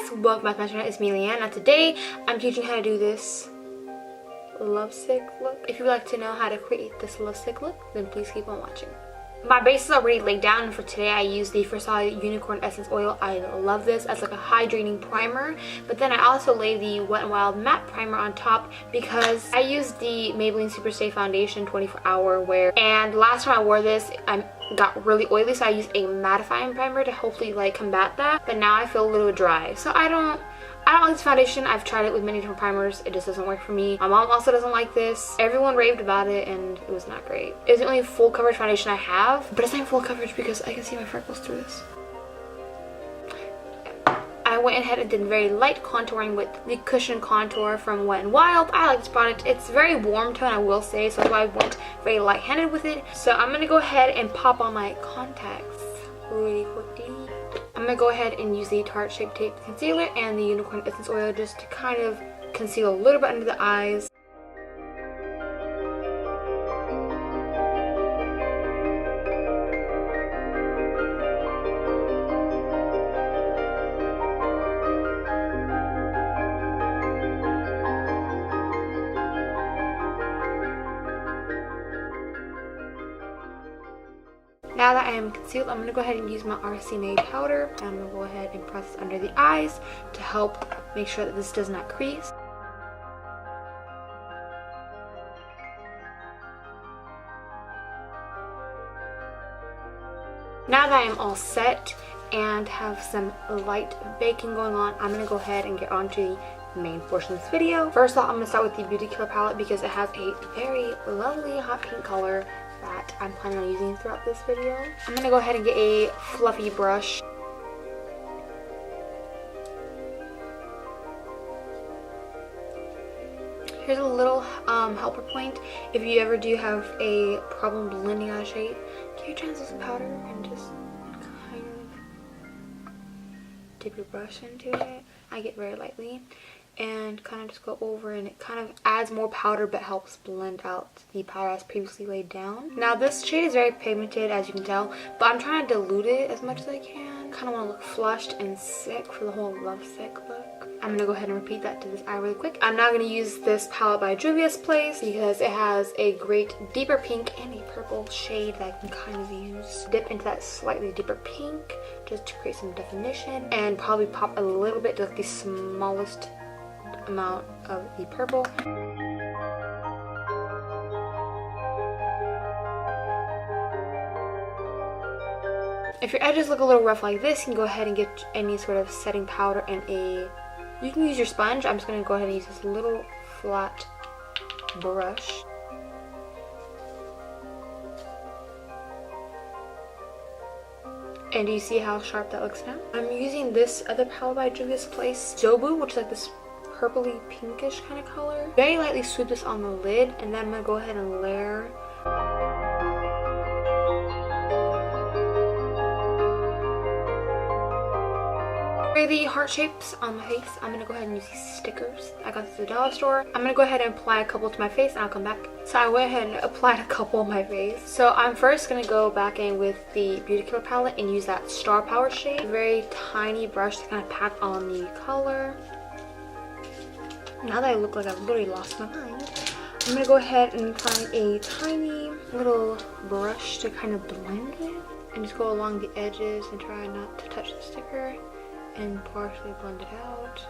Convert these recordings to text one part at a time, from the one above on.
guys, welcome back to my channel. It's me, Leanne, and today I'm teaching how to do this lovesick look. If you would like to know how to create this lovesick look, then please keep on watching. My base is already laid down, and for today I use the Versailles Unicorn Essence Oil. I love this as like a hydrating primer, but then I also lay the Wet n Wild Matte Primer on top because I used the Maybelline Superstay Foundation 24 Hour Wear, and last time I wore this I got really oily, so I used a mattifying primer to hopefully like combat that, but now I feel a little dry, so I don't like this foundation. I've tried it with many different primers. It just doesn't work for me. My mom also doesn't like this. Everyone raved about it and it was not great. It's the only full coverage foundation I have, but it's not full coverage because I can see my freckles through this. I went ahead and did very light contouring with the Cushion Contour from Wet n Wild. I like this product. It's very warm tone, I will say, so that's why I went very light-handed with it. So I'm going to go ahead and pop on my contacts really quickly. I'm going to go ahead and use the Tarte Shape Tape Concealer and the Unicorn Essence Oil just to kind of conceal a little bit under the eyes. Now that I am concealed, I'm going to go ahead and use my RC powder. I'm going to go ahead and press this under the eyes to help make sure that this does not crease. Now that I am all set and have some light baking going on, I'm going to go ahead and get on to the main portion of this video. First off, I'm going to start with the Beauty Killer palette because it has a very lovely hot pink color that I'm planning on using throughout this video. I'm going to go ahead and get a fluffy brush. Here's a little helper point. If you ever do have a problem blending out a shade, get your translucent powder and just kind of dip your brush into it. I get very lightly and kind of just go over, and it kind of adds more powder but helps blend out the powder as previously laid down. Now this shade is very pigmented, as you can tell, but I'm trying to dilute it as much as I can. Kind of want to look flushed and sick for the whole lovesick look. I'm going to go ahead and repeat that to this eye really quick. I'm now going to use this palette by Juvia's Place because it has a great deeper pink and a purple shade that I can kind of use. Dip into that slightly deeper pink just to create some definition, and probably pop a little bit to like the smallest amount of the purple. If your edges look a little rough like this, you can go ahead and get any sort of setting powder and you can use your sponge. I'm just going to go ahead and use this little flat brush. And do you see how sharp that looks now? I'm using this other palette by Juvia's Place, Zobu, which is like this purpley pinkish kind of color. Very lightly sweep this on the lid, and then I'm going to go ahead and layer. For the heart shapes on my face, I'm going to go ahead and use these stickers. I got this at the dollar store. I'm going to go ahead and apply a couple to my face and I'll come back. So I went ahead and applied a couple on my face. So I'm first going to go back in with the Beauty Killer palette and use that Star Power shade. A very tiny brush to kind of pack on the color. Now that I look like I've literally lost my mind, I'm going to go ahead and find a tiny little brush to kind of blend with and just go along the edges and try not to touch the sticker and partially blend it out.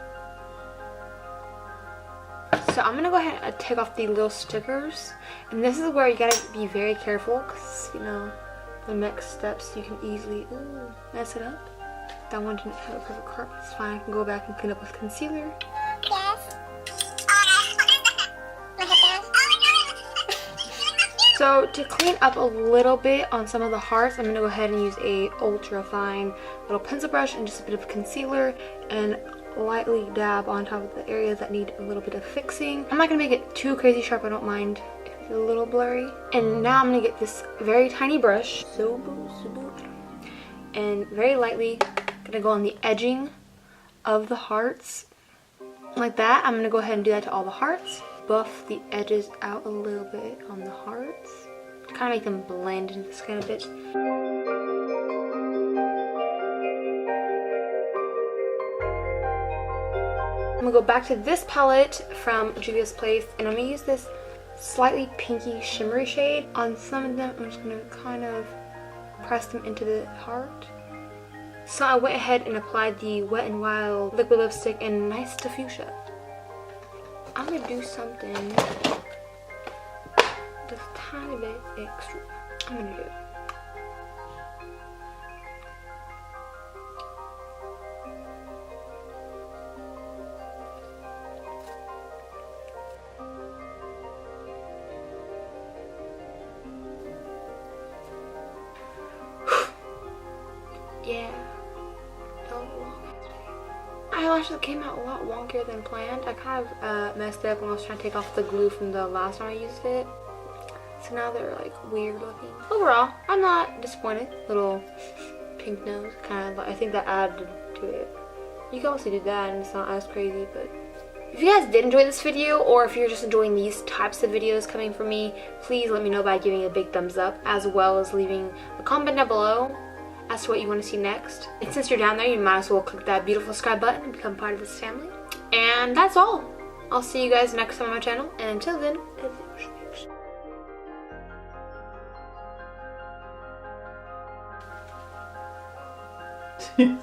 So I'm going to go ahead and take off the little stickers, and this is where you gotta be very careful because, you know, the next steps you can easily mess it up. That one didn't have a perfect curve. It's fine. I can go back and clean up with concealer. Yes. So to clean up a little bit on some of the hearts, I'm going to go ahead and use a ultra fine little pencil brush and just a bit of concealer and lightly dab on top of the areas that need a little bit of fixing. I'm not going to make it too crazy sharp. I don't mind if it's a little blurry. And now I'm going to get this very tiny brush, and very lightly going to go on the edging of the hearts like that. I'm going to go ahead and do that to all the hearts. Buff the edges out a little bit on the hearts to kind of make them blend into this kind of bit. gonna go back to this palette from Juvia's Place, and I'm gonna use this slightly pinky shimmery shade. On some of them, I'm just gonna kind of press them into the heart. So I went ahead and applied the Wet n Wild liquid lipstick in Nice to Fuchsia. I'm gonna do something just a tiny bit extra. I'm gonna do it. Yeah, eyelashes came out a lot wonkier than planned. I kind of messed up when I was trying to take off the glue from the last time I used it. So now they're like weird looking. Overall, I'm not disappointed. Little pink nose, kind of, I think that added to it. You can also do that and it's not as crazy, but if you guys did enjoy this video, or if you're just enjoying these types of videos coming from me, please let me know by giving a big thumbs up, as well as leaving a comment down below as to what you want to see next. And since you're down there, you might as well click that beautiful subscribe button and become part of this family. And that's all. I'll see you guys next time on my channel, and until then, Yeah.